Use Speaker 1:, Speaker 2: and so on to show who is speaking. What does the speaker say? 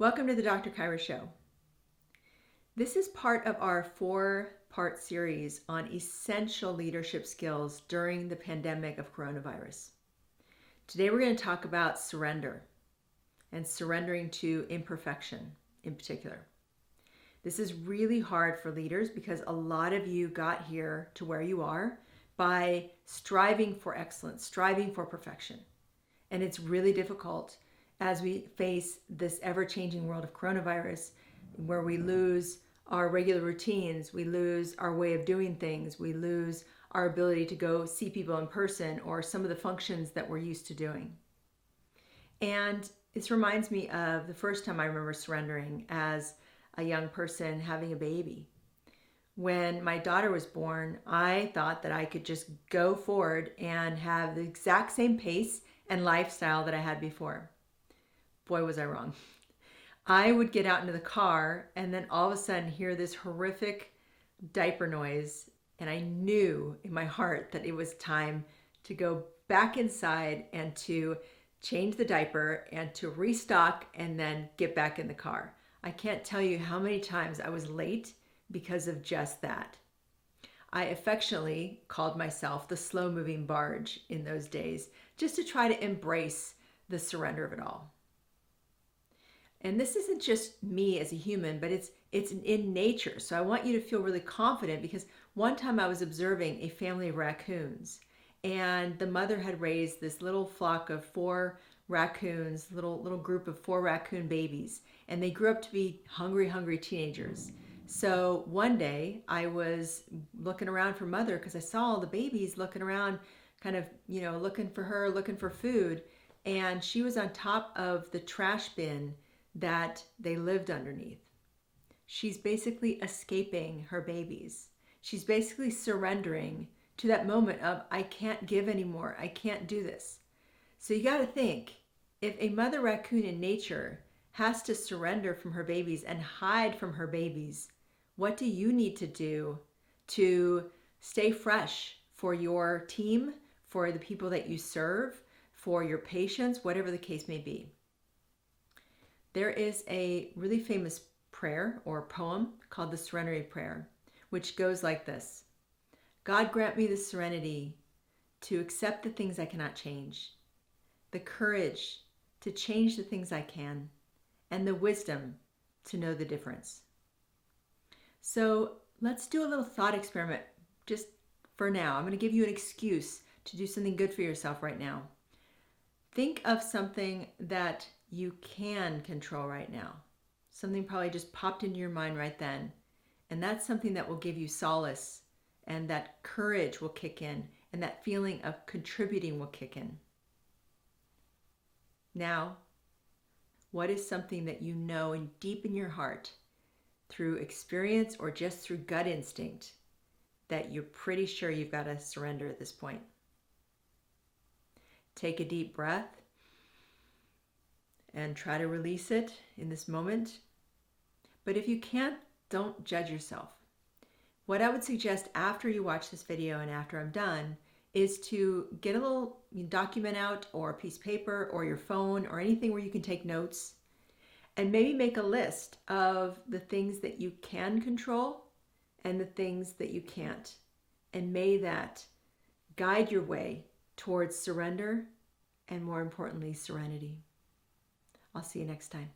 Speaker 1: Welcome to the Dr. Kyra Show. This is part of our 4-part series on essential leadership skills during the pandemic of coronavirus. Today we're going to talk about surrender and surrendering to imperfection in particular. This is really hard for leaders because a lot of you got here to where you are by striving for excellence, striving for perfection. And it's really difficult as we face this ever-changing world of coronavirus, where we lose our regular routines, we lose our way of doing things, we lose our ability to go see people in person or some of the functions that we're used to doing. And this reminds me of the first time I remember surrendering as a young person having a baby. When my daughter was born, I thought that I could just go forward and have the exact same pace and lifestyle that I had before. Boy, was I wrong. I would get out into the car and then all of a sudden hear this horrific diaper noise, and I knew in my heart that it was time to go back inside and to change the diaper and to restock and then get back in the car. I can't tell you how many times I was late because of just that. I affectionately called myself the slow-moving barge in those days, just to try to embrace the surrender of it all. And this isn't just me as a human, but it's in nature. So I want you to feel really confident, because one time I was observing a family of raccoons, and the mother had raised this little flock of 4 raccoons, little group of 4 raccoon babies, and they grew up to be hungry teenagers. So one day I was looking around for mother because I saw all the babies looking around, kind of, looking for her, looking for food. And she was on top of the trash bin that they lived underneath. She's basically escaping her babies. She's basically surrendering to that moment of, I can't give anymore. I can't do this. So you got to think, if a mother raccoon in nature has to surrender from her babies and hide from her babies, what do you need to do to stay fresh for your team, for the people that you serve, for your patients, whatever the case may be? There is a really famous prayer or poem called the Serenity Prayer, which goes like this: God grant me the serenity to accept the things I cannot change, the courage to change the things I can, and the wisdom to know the difference. So let's do a little thought experiment just for now. I'm going to give you an excuse to do something good for yourself right now. Think of something that you can control right now. Something probably just popped into your mind right then. And that's something that will give you solace, and that courage will kick in, and that feeling of contributing will kick in. Now, what is something that you know in deep in your heart, through experience or just through gut instinct, that you're pretty sure you've got to surrender at this point? Take a deep breath and try to release it in this moment. But if you can't, don't judge yourself. What I would suggest after you watch this video and after I'm done is to get a little document out, or a piece of paper, or your phone, or anything where you can take notes, and maybe make a list of the things that you can control and the things that you can't. And may that guide your way towards surrender and, more importantly, serenity. I'll see you next time.